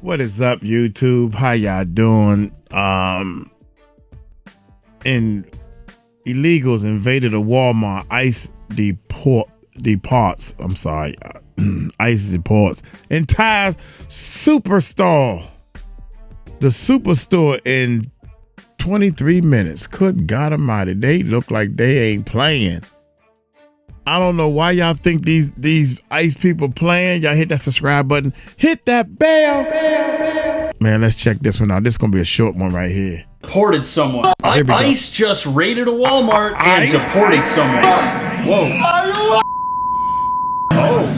What is up, YouTube? How y'all doing? And illegals invaded a Walmart. ICE deports. I'm sorry. ICE deports entire superstore. The superstore in 23 minutes. Good God Almighty, they look like they ain't playing. I don't know why y'all think these ICE people playing. Y'all hit that subscribe button. Hit that bell. Man, let's check this one out. This is going to be a short one right here. Deported someone. ICE just raided a Walmart and deported someone. Whoa. Oh.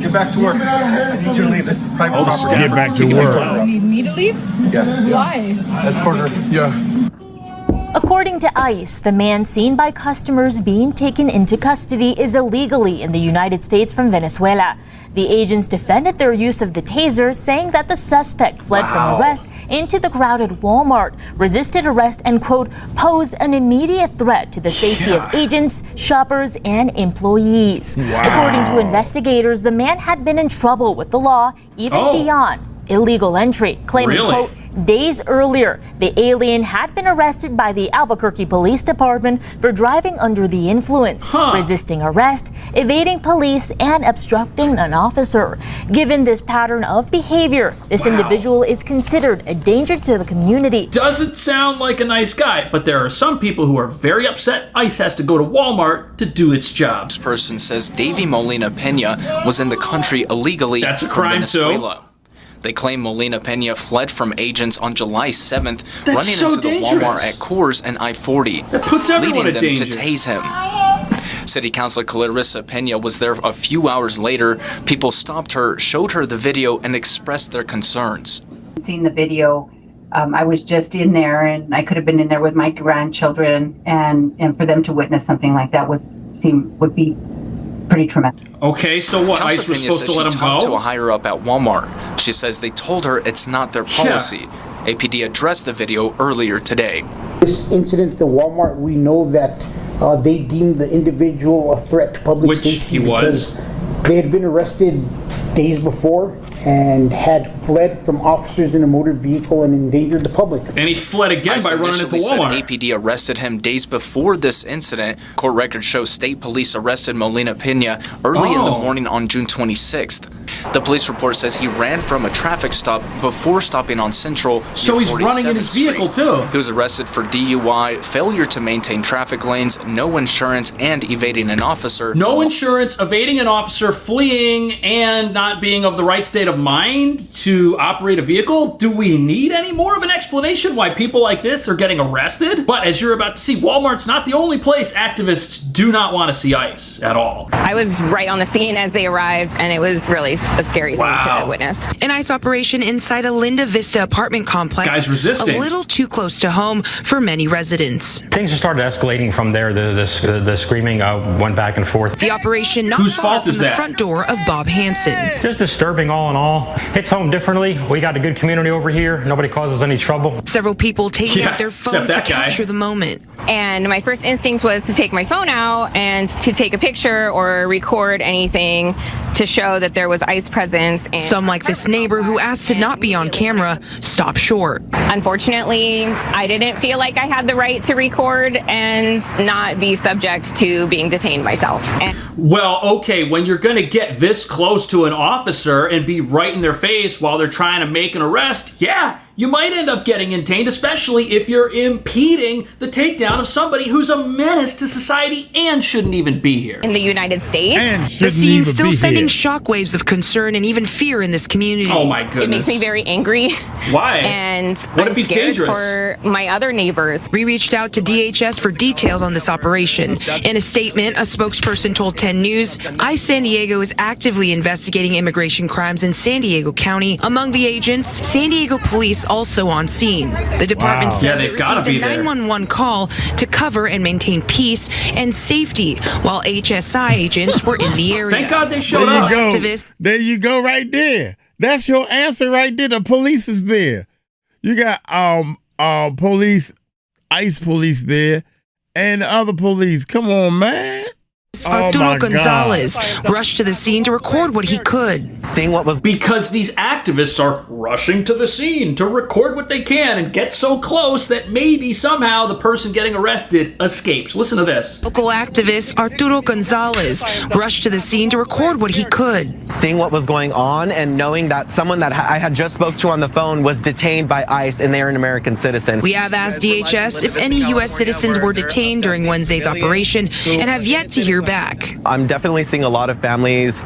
Get back to work. I need you to leave. This is private property. Get back to work. You need me to leave? Yeah. Why? Escort her. Yeah. According to ICE, the man seen by customers being taken into custody is illegally in the United States from Venezuela. The agents defended their use of the taser, saying that the suspect fled from arrest into the crowded Walmart, resisted arrest, and, quote, posed an immediate threat to the safety of agents, shoppers, and employees. According to investigators, the man had been in trouble with the law, even beyond illegal entry, claiming, quote, days earlier, the alien had been arrested by the Albuquerque Police Department for driving under the influence, resisting arrest, evading police, and obstructing an officer. Given this pattern of behavior, this individual is considered a danger to the community. Doesn't sound like a nice guy, but there are some people who are very upset ICE has to go to Walmart to do its job. This person says Davy Molina Pena was in the country illegally. That's a from crime Venezuela. too. They claim Molina Pena fled from agents on July 7th, running so into dangerous. the Walmart at Coors and I-40, That puts everyone leading in them danger. to tase him. City Councilor Clarissa Pena was there a few hours later. People stopped her, showed her the video, and expressed their concerns. Seen the video. I was just in there, and I could have been in there with my grandchildren, and for them to witness something like that would be pretty traumatic. Okay, so what? ICE was supposed to let him talked to a go? higher up at Walmart. She says they told her it's not their policy. APD addressed the video earlier today. This incident at the Walmart, we know that they deemed the individual a threat to public safety because they had been arrested days before and had fled from officers in a motor vehicle and endangered the public. And he fled again by running into Walmart. Said APD arrested him days before this incident. Court records show state police arrested Molina Pena early in the morning on June 26th. The police report says he ran from a traffic stop before stopping on Central. So he's running in his vehicle too. He was arrested for DUI, failure to maintain traffic lanes, no insurance, and evading an officer. No insurance, evading an officer, fleeing, and not being of the right state of mind to operate a vehicle. Do we need any more of an explanation why people like this are getting arrested? But as you're about to see, Walmart's not the only place activists do not want to see ICE at all. I was right on the scene as they arrived, and it was really a scary thing to witness. An ICE operation inside a Linda Vista apartment complex. Guys resisting. A little too close to home for many residents. Things just started escalating from there. The screaming went back and forth. The operation not Whose far fault from is the that? front door of Bob Hansen. Just disturbing all in all. Hits home differently. We got a good community over here. Nobody causes any trouble. Several people taking out their phones to capture the moment. And my first instinct was to take my phone out and to take a picture or record anything to show that there was ICE presence. And some, like this neighbor who asked to not be on camera, stopped short. Unfortunately, I didn't feel like I had the right to record and not be subject to being detained myself. Well, okay, when you're going to get this close to an officer and be right in their face while they're trying to make an arrest, you might end up getting detained, especially if you're impeding the takedown of somebody who's a menace to society and shouldn't even be here. In the United States, the scene still sending shockwaves of concern and even fear in this community. Oh my goodness. It makes me very angry. Why? And what I'm if he's scared dangerous? for my other neighbors. We reached out to DHS for details on this operation. In a statement, a spokesperson told 10 News, ICE San Diego is actively investigating immigration crimes in San Diego County. Among the agents, San Diego police also on scene. The department says it received a 911 call to cover and maintain peace and safety while HSI agents were in the area. Thank God they showed up. There you go right there. That's your answer right there. The police is there. You got police, ICE police there, and other police. Come on, man. Arturo Gonzalez rushed to the scene to record what he could. seeing what was... Because these activists are rushing to the scene to record what they can and get so close that maybe somehow the person getting arrested escapes. Listen to this. Local activist Arturo Gonzalez rushed to the scene to record what he could. Seeing what was going on and knowing that someone that I had just spoke to on the phone was detained by ICE and they're an American citizen. We have asked DHS if any U.S. citizens were detained during Wednesday's operation and have yet to hear back. I'm definitely seeing a lot of families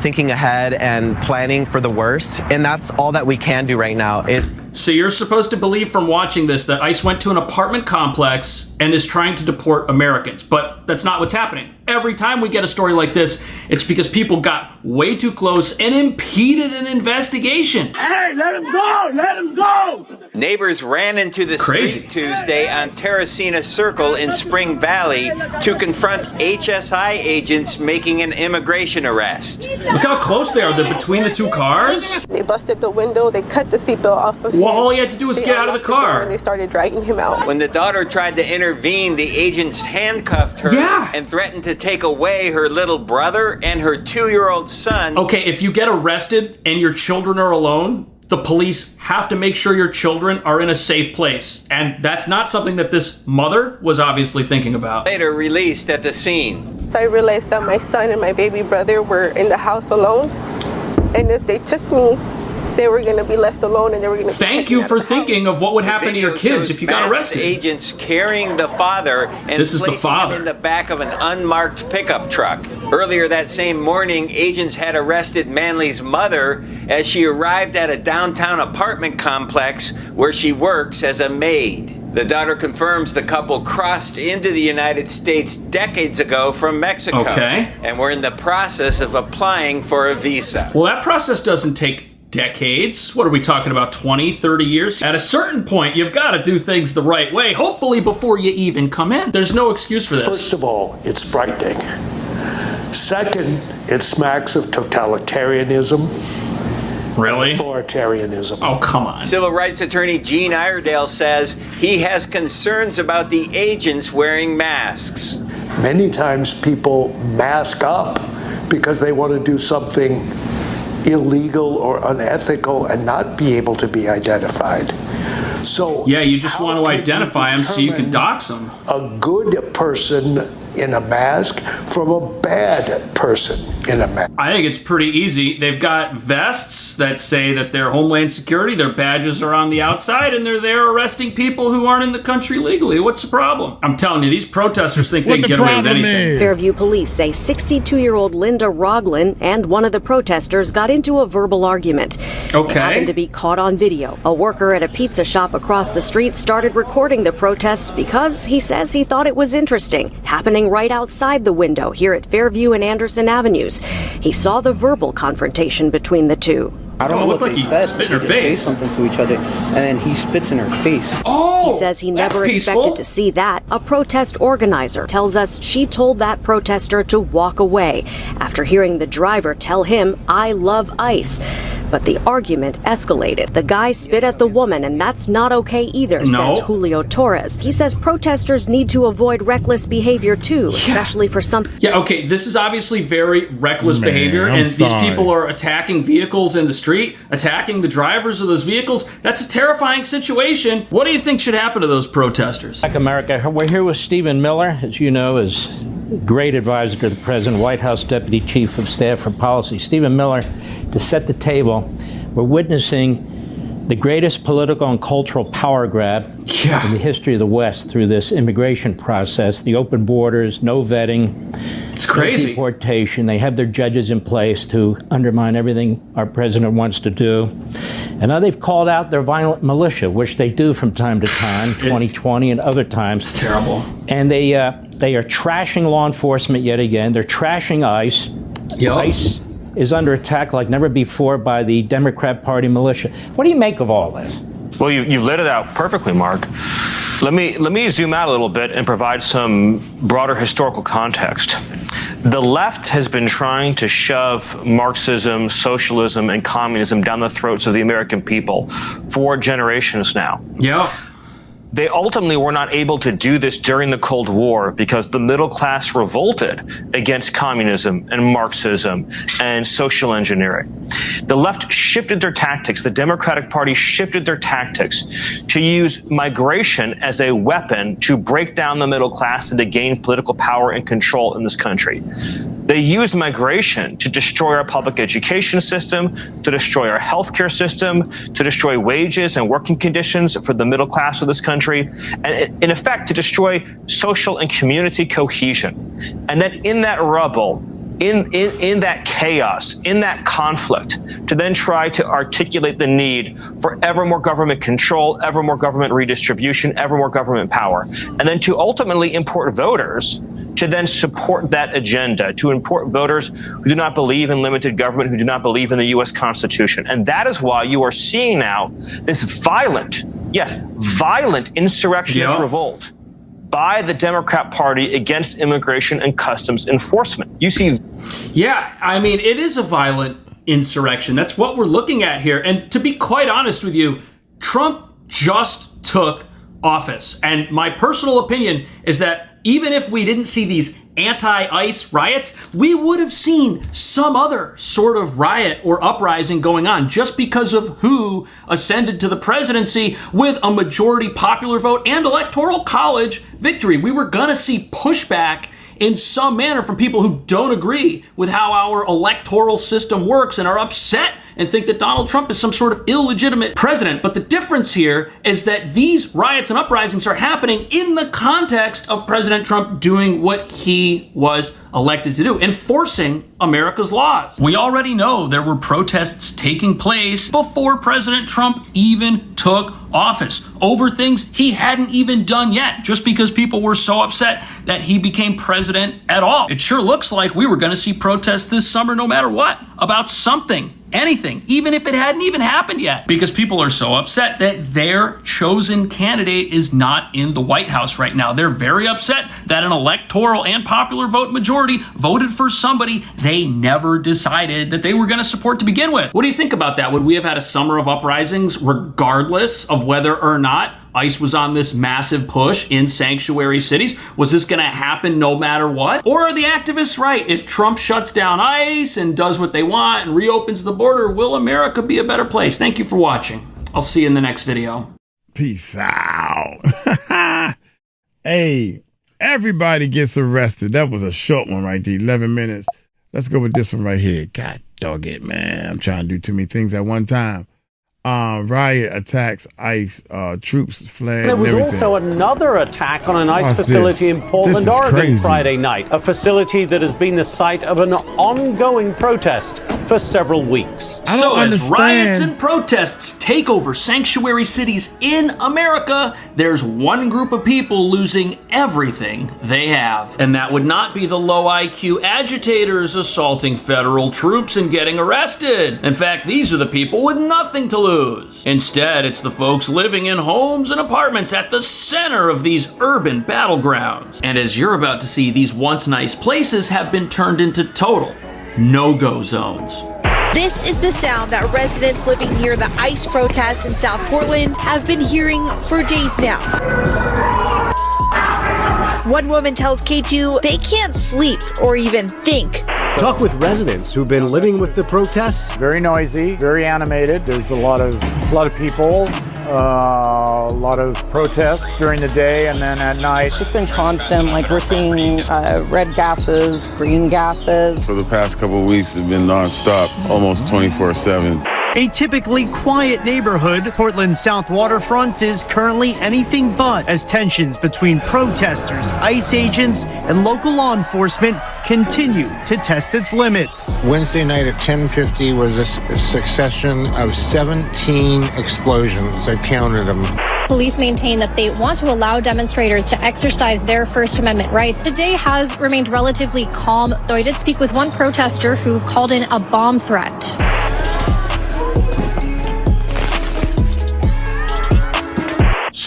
thinking ahead and planning for the worst, and that's all that we can do right now. So you're supposed to believe from watching this that ICE went to an apartment complex and is trying to deport Americans, but that's not what's happening. Every time we get a story like this, it's because people got way too close and impeded an investigation. Hey, let him go! Let him go! Neighbors ran into the street Tuesday on Terracina Circle in Spring Valley to confront HSI agents making an immigration arrest. Look how close they are. They're between the two cars. They busted the window. They cut the seatbelt off of him. Well, all he had to do was get out of the car. And they started dragging him out. When the daughter tried to intervene, the agents handcuffed her and threatened to take away her little brother and her 2-year-old son. Okay, if you get arrested and your children are alone, the police have to make sure your children are in a safe place. And that's not something that this mother was obviously thinking about. Later released at the scene. So I realized that my son and my baby brother were in the house alone. And if they took me, they were going to be left alone and they were going to Thank you for thinking of what would happen to your kids if you got arrested. Agents carrying the father and placing him in the back of an unmarked pickup truck. Earlier that same morning, agents had arrested Manley's mother as she arrived at a downtown apartment complex where she works as a maid. The daughter confirms the couple crossed into the United States decades ago from Mexico. Okay. And were in the process of applying for a visa. Well, that process doesn't take decades. What are we talking about, 20, 30 years? At a certain point, you've got to do things the right way, hopefully before you even come in. There's no excuse for this. First of all, it's frightening. Second, it smacks of totalitarianism. Really? Authoritarianism. Oh, come on. Civil rights attorney Gene Iredale says he has concerns about the agents wearing masks. Many times people mask up because they want to do something illegal or unethical and not be able to be identified. So yeah, you just want to identify them so you can dox them. A good person in a mask from a bad person in a mask. I think it's pretty easy. They've got vests that say that they're Homeland Security, their badges are on the outside, and they're there arresting people who aren't in the country legally. What's the problem? I'm telling you, these protesters think they can get away with anything. Fairview police say 62-year-old Linda Roglin and one of the protesters got into a verbal argument. Okay. It happened to be caught on video. A worker at a pizza shop across the street started recording the protest because he says he thought it was interesting, happening right outside the window here at Fairview and Anderson Avenues. He saw the verbal confrontation between the two. I don't know what they said. Spit in her They face. say something to each other, and then he spits in her face. Oh, he says he never expected to see that. A protest organizer tells us she told that protester to walk away after hearing the driver tell him, "I love ICE." But the argument escalated. The guy spit at the woman, and that's not okay either, says Julio Torres. He says protesters need to avoid reckless behavior too, especially for some... Yeah, okay, this is obviously very reckless behavior, I'm and sorry. these people are attacking vehicles in the street, attacking the drivers of those vehicles. That's a terrifying situation. What do you think should happen to those protesters? Like America, we're here with Stephen Miller, as you know, is great advisor to the President, White House Deputy Chief of Staff for Policy. Stephen Miller, to set the table, we're witnessing the greatest political and cultural power grab in the history of the West through this immigration process, the open borders, no vetting. It's crazy. No deportation. They have their judges in place to undermine everything our president wants to do. And now they've called out their violent militia, which they do from time to time, 2020 and other times. It's terrible. And they are trashing law enforcement yet again. They're trashing ICE. Yep. ICE is under attack like never before by the Democrat Party militia. What do you make of all this? Well, you've laid it out perfectly, Mark. Let me zoom out a little bit and provide some broader historical context. The left has been trying to shove Marxism, socialism, and communism down the throats of the American people for generations now. Yeah. They ultimately were not able to do this during the Cold War because the middle class revolted against communism and Marxism and social engineering. The left shifted their tactics. The Democratic Party shifted their tactics to use migration as a weapon to break down the middle class and to gain political power and control in this country. They used migration to destroy our public education system, to destroy our healthcare system, to destroy wages and working conditions for the middle class of this country, and in effect, to destroy social and community cohesion. And then in that rubble, in that chaos, in that conflict, to then try to articulate the need for ever more government control, ever more government redistribution, ever more government power, and then to ultimately import voters to then support that agenda, to import voters who do not believe in limited government, who do not believe in the U.S. Constitution. And that is why you are seeing now this violent insurrectionist revolt by the Democrat Party against immigration and customs enforcement. You see. Yeah, I mean, it is a violent insurrection. That's what we're looking at here. And to be quite honest with you, Trump just took office. And my personal opinion is that even if we didn't see these anti-ICE riots, we would have seen some other sort of riot or uprising going on just because of who ascended to the presidency with a majority popular vote and electoral college victory. We were going to see pushback in some manner from people who don't agree with how our electoral system works and are upset and think that Donald Trump is some sort of illegitimate president. But the difference here is that these riots and uprisings are happening in the context of President Trump doing what he was elected to do, enforcing America's laws. We already know there were protests taking place before President Trump even took office over things he hadn't even done yet, just because people were so upset that he became president at all. It sure looks like we were going to see protests this summer no matter what, about something, anything, even if it hadn't even happened yet, because people are so upset that their chosen candidate is not in the White House right now. They're very upset that an electoral and popular vote majority voted for somebody they never decided that they were going to support to begin with. What do you think about that? Would we have had a summer of uprisings regardless of whether or not ICE was on this massive push in sanctuary cities? Was this going to happen no matter what? Or are the activists right? If Trump shuts down ICE and does what they want and reopens the border, will America be a better place? Thank you for watching. I'll see you in the next video. Peace out. Hey, everybody gets arrested. That was a short one right there, 11 minutes. Let's go with this one right here. God dog it, man. I'm trying to do too many things at one time. Riot Attacks ICE, troops fled. There was also another attack on an ICE facility in Portland, Oregon Friday night, a facility that has been the site of an ongoing protest for several weeks. So as riots and protests take over sanctuary cities in America, there's one group of people losing everything they have. And that would not be the low IQ agitators assaulting federal troops and getting arrested. In fact, these are the people with nothing to lose. Instead, it's the folks living in homes and apartments at the center of these urban battlegrounds. And as you're about to see, these once nice places have been turned into total no-go zones. This is the sound that residents living near the ICE protest in South Portland have been hearing for days now. One woman tells K2 they can't sleep or even think. Talk with residents who've been living with the protests. Very noisy, very animated. There's a lot of people, a lot of protests during the day, and then at night. It's just been constant. Like we're seeing red gases, green gases. For the past couple of weeks, it's been nonstop, almost 24/7. A typically quiet neighborhood, Portland's South Waterfront is currently anything but as tensions between protesters, ICE agents, and local law enforcement continue to test its limits. Wednesday night at 10:50 was a succession of 17 explosions. I counted them. Police maintain that they want to allow demonstrators to exercise their First Amendment rights. The day has remained relatively calm, though I did speak with one protester who called in a bomb threat.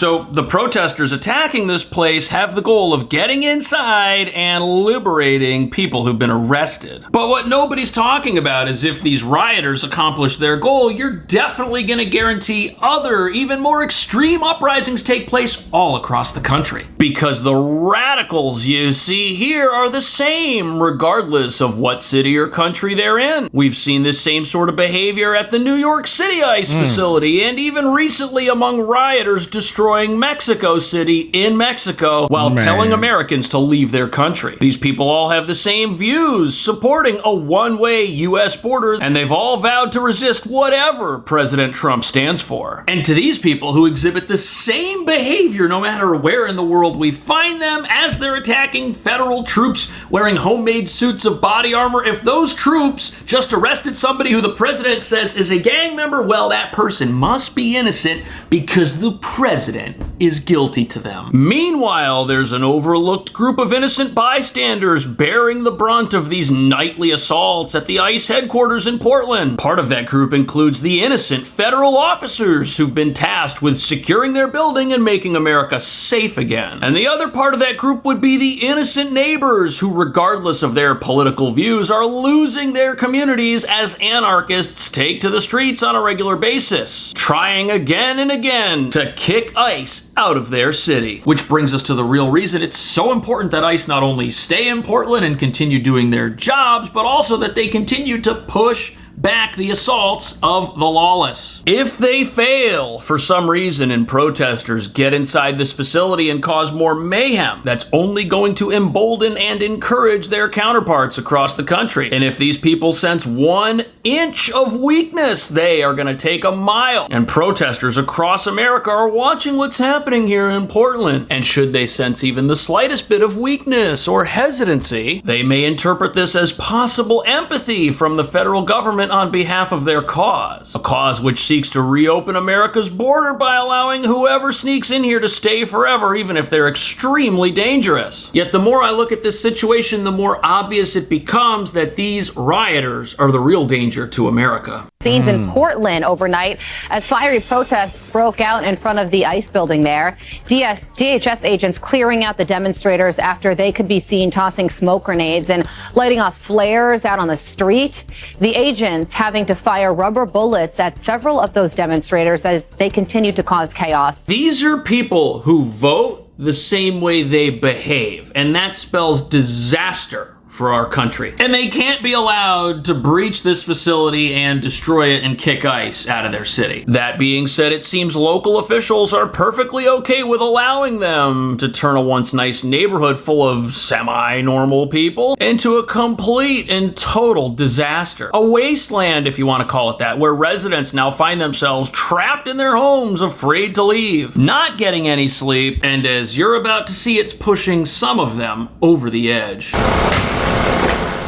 So the protesters attacking this place have the goal of getting inside and liberating people who've been arrested. But what nobody's talking about is if these rioters accomplish their goal, you're definitely going to guarantee other, even more extreme uprisings take place all across the country. Because the radicals you see here are the same, regardless of what city or country they're in. We've seen this same sort of behavior at the New York City ICE facility, and even recently among rioters destroying Mexico City in Mexico while telling Americans to leave their country. These people all have the same views, supporting a one-way U.S. border, and they've all vowed to resist whatever President Trump stands for. And to these people who exhibit the same behavior no matter where in the world we find them as they're attacking federal troops wearing homemade suits of body armor, if those troops just arrested somebody who the president says is a gang member, well, that person must be innocent because the president is guilty to them. Meanwhile, there's an overlooked group of innocent bystanders bearing the brunt of these nightly assaults at the ICE headquarters in Portland. Part of that group includes the innocent federal officers who've been tasked with securing their building and making America safe again. And the other part of that group would be the innocent neighbors who, regardless of their political views, are losing their communities as anarchists take to the streets on a regular basis, trying again and again to kick ICE out of their city. Which brings us to the real reason it's so important that ICE not only stay in Portland and continue doing their jobs, but also that they continue to push back the assaults of the lawless. If they fail for some reason and protesters get inside this facility and cause more mayhem, that's only going to embolden and encourage their counterparts across the country. And if these people sense 1 inch of weakness, they are going to take a mile. And protesters across America are watching what's happening here in Portland. And should they sense even the slightest bit of weakness or hesitancy, they may interpret this as possible empathy from the federal government on behalf of their cause. A cause which seeks to reopen America's border by allowing whoever sneaks in here to stay forever, even if they're extremely dangerous. Yet the more I look at this situation, the more obvious it becomes that these rioters are the real danger to America. Scenes in Portland overnight as fiery protests broke out in front of the ICE building there. DHS agents clearing out the demonstrators after they could be seen tossing smoke grenades and lighting off flares out on the street. The agents having to fire rubber bullets at several of those demonstrators as they continue to cause chaos. These are people who vote the same way they behave, and that spells disaster for our country. And they can't be allowed to breach this facility and destroy it and kick ICE out of their city. That being said, it seems local officials are perfectly okay with allowing them to turn a once nice neighborhood full of semi-normal people into a complete and total disaster. A wasteland, if you want to call it that, where residents now find themselves trapped in their homes, afraid to leave, not getting any sleep, and as you're about to see, it's pushing some of them over the edge.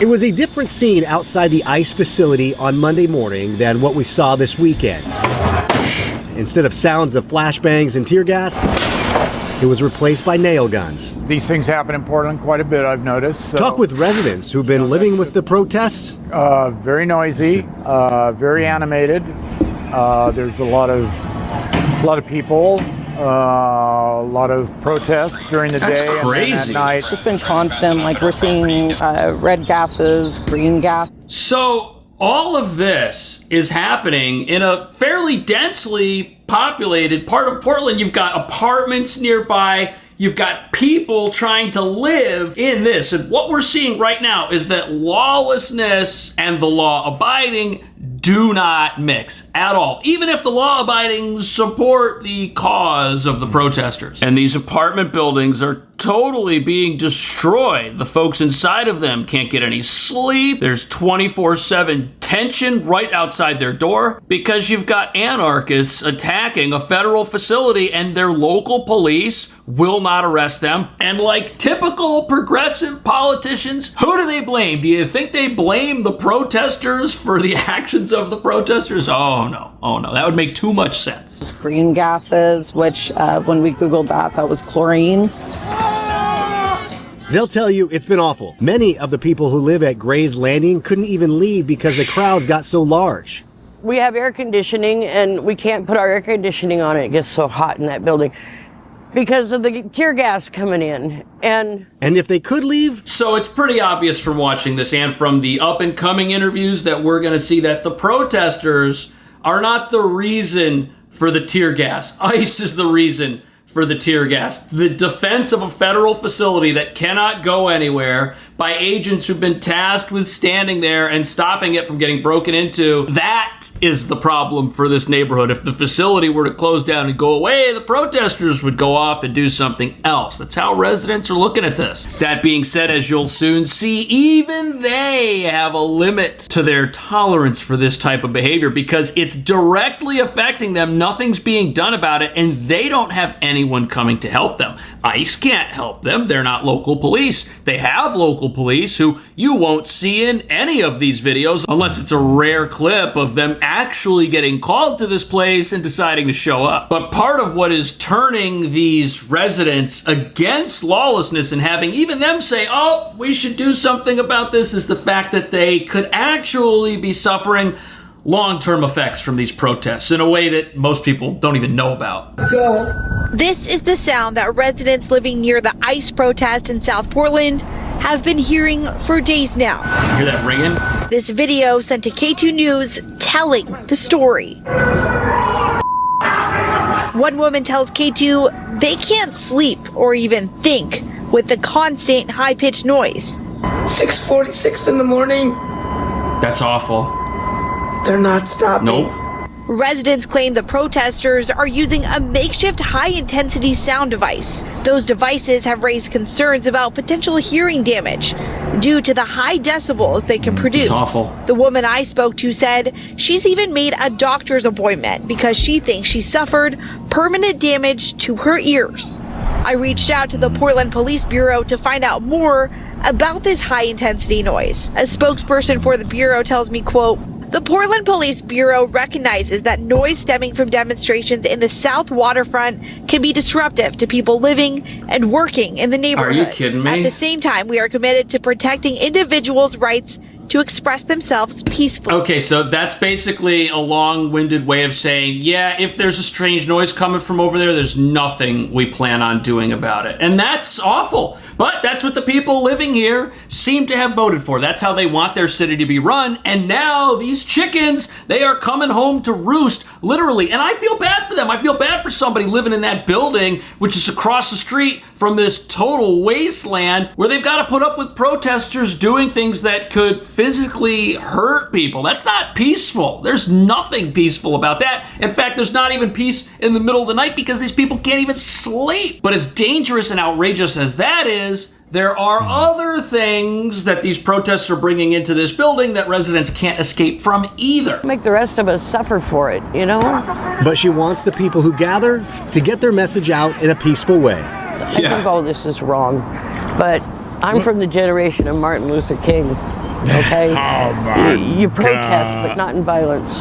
It was a different scene outside the ICE facility on Monday morning than what we saw this weekend. Instead of sounds of flashbangs and tear gas, it was replaced by nail guns. These things happen in Portland quite a bit, I've noticed. So, talk with residents who've been living with the protests. Very noisy, very animated. There's a lot of people. A lot of protests during the day and at night. It's just been constant. Like we're seeing red gases, green gas. So all of this is happening in a fairly densely populated part of Portland. You've got apartments nearby. You've got people trying to live in this. And what we're seeing right now is that lawlessness and the law-abiding do not mix at all, even if the law-abiding support the cause of the protesters. And these apartment buildings are totally being destroyed. The folks inside of them can't get any sleep. There's 24/7 tension right outside their door because you've got anarchists attacking a federal facility and their local police will not arrest them. And like typical progressive politicians, who do they blame? Do you think they blame the protesters for the actions of the protesters? Oh no, that would make too much sense. Green gases, which when we Googled that was chlorine. They'll tell you it's been awful. Many of the people who live at Gray's Landing couldn't even leave because the crowds got so large. We have air conditioning and we can't put our air conditioning on. It gets so hot in that building. because of the tear gas coming in. And if they could leave? So it's pretty obvious from watching this and from the up-and-coming interviews that we're going to see that the protesters are not the reason for the tear gas. ICE is the reason for the tear gas. The defense of a federal facility that cannot go anywhere by agents who've been tasked with standing there and stopping it from getting broken into. That is the problem for this neighborhood. If the facility were to close down and go away, the protesters would go off and do something else. That's how residents are looking at this. That being said, as you'll soon see, even they have a limit to their tolerance for this type of behavior because it's directly affecting them. Nothing's being done about it, and they don't have anyone coming to help them. ICE can't help them. They're not local police. They have local police who you won't see in any of these videos unless it's a rare clip of them actually getting called to this place and deciding to show up. But part of what is turning these residents against lawlessness and having even them say, oh, we should do something about this is the fact that they could actually be suffering long-term effects from these protests in a way that most people don't even know about. This is the sound that residents living near the ICE protest in South Portland have been hearing for days now. You hear that ringing? This video sent to K2 News telling the story. One woman tells K2 they can't sleep or even think with the constant high-pitched noise. 6:46 in the morning. That's awful. They're not stopping. Nope. Residents claim the protesters are using a makeshift high-intensity sound device. Those devices have raised concerns about potential hearing damage due to the high decibels they can produce. It's awful. The woman I spoke to said she's even made a doctor's appointment because she thinks she suffered permanent damage to her ears. I reached out to the Portland Police Bureau to find out more about this high-intensity noise. A spokesperson for the Bureau tells me, quote, the Portland Police Bureau recognizes that noise stemming from demonstrations in the South Waterfront can be disruptive to people living and working in the neighborhood. Are you kidding me? At the same time, we are committed to protecting individuals' rights to express themselves peacefully. Okay, so that's basically a long-winded way of saying, yeah, if there's a strange noise coming from over there, there's nothing we plan on doing about it. And that's awful. But that's what the people living here seem to have voted for. That's how they want their city to be run. And now these chickens, they are coming home to roost, literally. And I feel bad for them. I feel bad for somebody living in that building, which is across the street from this total wasteland, where they've got to put up with protesters doing things that could physically hurt people. That's not peaceful. There's nothing peaceful about that. In fact, there's not even peace in the middle of the night because these people can't even sleep. But as dangerous and outrageous as that is, there are other things that these protests are bringing into this building that residents can't escape from either. Make the rest of us suffer for it, you know? But she wants the people who gather to get their message out in a peaceful way. I think all this is wrong, but I'm from the generation of Martin Luther King, okay? You protest, but not in violence.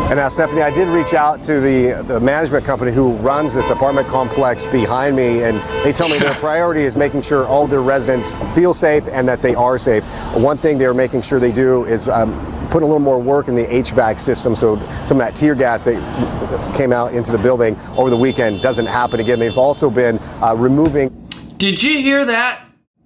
And now, Stephanie, I did reach out to the management company who runs this apartment complex behind me, and they tell me their priority is making sure all their residents feel safe and that they are safe. One thing they're making sure they do is put a little more work in the HVAC system so some of that tear gas that came out into the building over the weekend doesn't happen again. They've also been removing... Did you hear that?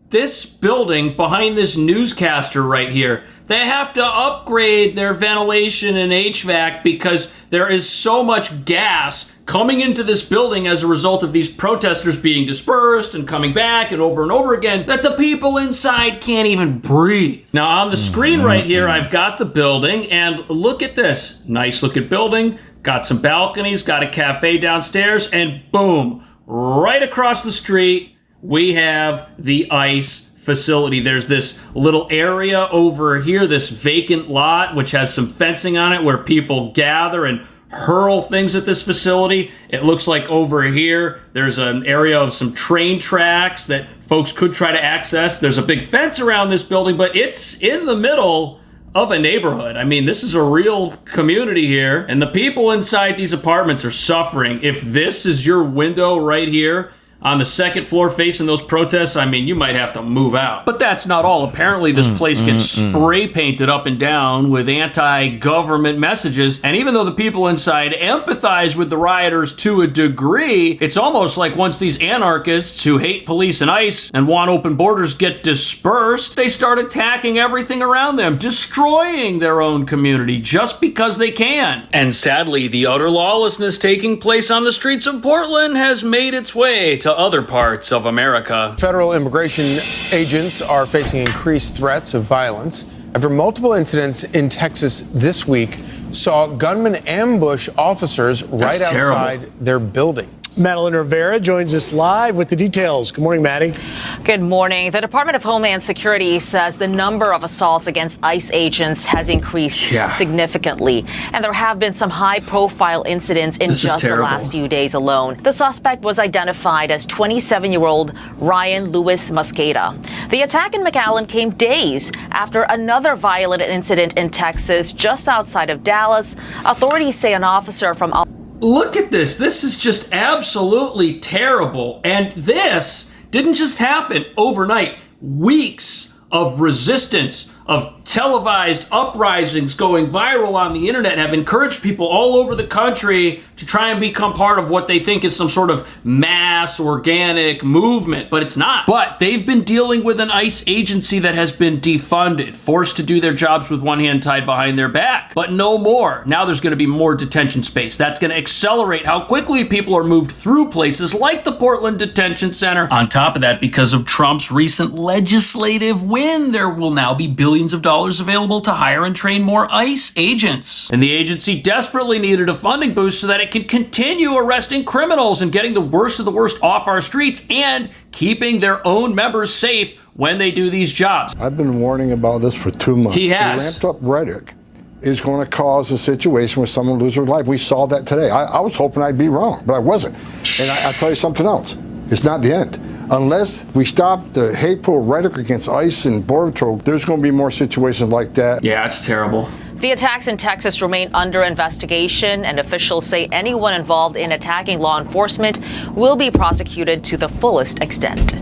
This building behind this newscaster right here, they have to upgrade their ventilation and HVAC because there is so much gas coming into this building as a result of these protesters being dispersed and coming back and over again that the people inside can't even breathe. Now on the screen right here, I've got the building, and look at this. Nice looking building, got some balconies, got a cafe downstairs, and boom, right across the street, we have the ICE facility. There's this little area over here, this vacant lot, which has some fencing on it where people gather and hurl things at this facility. It looks like over here, there's an area of some train tracks that folks could try to access. There's a big fence around this building, but it's in the middle of a neighborhood. I mean, this is a real community here, and the people inside these apartments are suffering. If this is your window right here, on the second floor facing those protests, I mean, you might have to move out. But that's not all. Apparently, this place gets spray painted up and down with anti-government messages. And even though the people inside empathize with the rioters to a degree, it's almost like once these anarchists who hate police and ICE and want open borders get dispersed, they start attacking everything around them, destroying their own community just because they can. And sadly, the utter lawlessness taking place on the streets of Portland has made its way to other parts of America. Federal immigration agents are facing increased threats of violence after multiple incidents in Texas this week saw gunmen ambush officers right outside their building. Madeline Rivera joins us live with the details. Good morning, Maddie. Good morning. The Department of Homeland Security says the number of assaults against ICE agents has increased significantly, and there have been some high-profile incidents in just the last few days alone. The suspect was identified as 27-year-old Ryan Lewis Mosqueda. The attack in McAllen came days after another violent incident in Texas just outside of Dallas. Authorities say an officer from Look at this. This is just absolutely terrible. And this didn't just happen overnight. Weeks of resistance, of televised uprisings going viral on the internet have encouraged people all over the country to try and become part of what they think is some sort of mass organic movement, but it's not. But they've been dealing with an ICE agency that has been defunded, forced to do their jobs with one hand tied behind their back, but no more. Now there's going to be more detention space. That's going to accelerate how quickly people are moved through places like the Portland Detention Center. On top of that, because of Trump's recent legislative win, there will now be billions of dollars available to hire and train more ICE agents. And the agency desperately needed a funding boost so that it can continue arresting criminals and getting the worst of the worst off our streets and keeping their own members safe when they do these jobs. I've been warning about this for 2 months. He has. The ramped up rhetoric is going to cause a situation where someone loses their life. We saw that today. I was hoping I'd be wrong, but I wasn't. And I'll tell you something else. It's not the end. Unless we stop the hateful rhetoric against ICE and Border Patrol, there's going to be more situations like that. Yeah, it's terrible. The attacks in Texas remain under investigation, and officials say anyone involved in attacking law enforcement will be prosecuted to the fullest extent.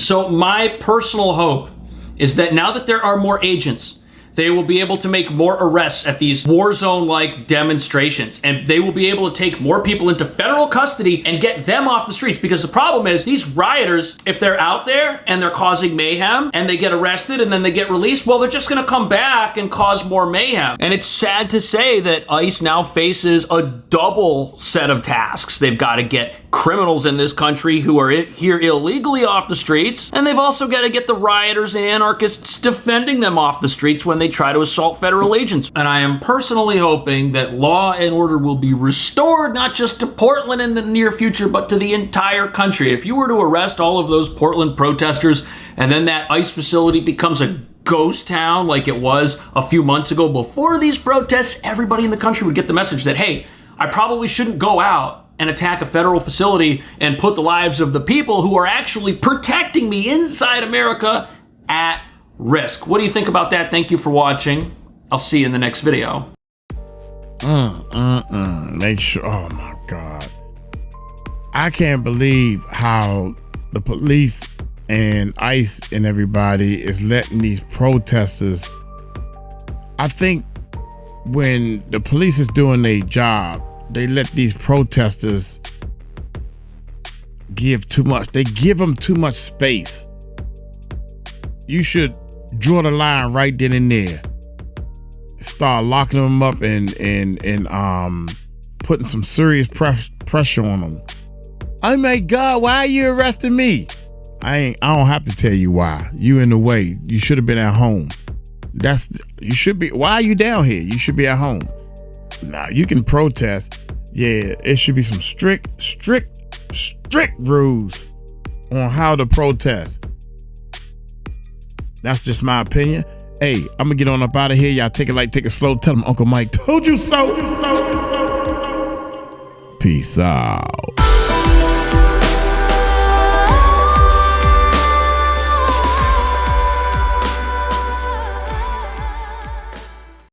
So my personal hope is that now that there are more agents, they will be able to make more arrests at these war zone-like demonstrations, and they will be able to take more people into federal custody and get them off the streets. Because the problem is, these rioters, if they're out there and they're causing mayhem and they get arrested and then they get released, well, they're just going to come back and cause more mayhem. And it's sad to say that ICE now faces a double set of tasks. They've got to get criminals in this country who are here illegally off the streets, and they've also got to get the rioters and anarchists defending them off the streets when they try to assault federal agents. And I am personally hoping that law and order will be restored, not just to Portland in the near future, but to the entire country. If you were to arrest all of those Portland protesters and then that ICE facility becomes a ghost town like it was a few months ago before these protests, everybody in the country would get the message that, hey, I probably shouldn't go out and attack a federal facility and put the lives of the people who are actually protecting me inside America at risk. What do you think about that? Thank you for watching. I'll see you in the next video. Make sure. Oh my God. I can't believe how the police and ICE and everybody is letting these protesters. I think when the police is doing their job, they let these protesters give too much. They give them too much space. You should draw the line right then and there. Start locking them up and putting some serious pressure on them. Oh my God, why are you arresting me? I don't have to tell you why. You in the way. You should have been at home. You should be. Why are you down here? You should be at home. Now you can protest. Yeah, it should be some strict rules on how to protest. That's just my opinion. Hey, I'm gonna get on up out of here. Y'all take it light, take it slow. Tell them Uncle Mike told you so. Peace out.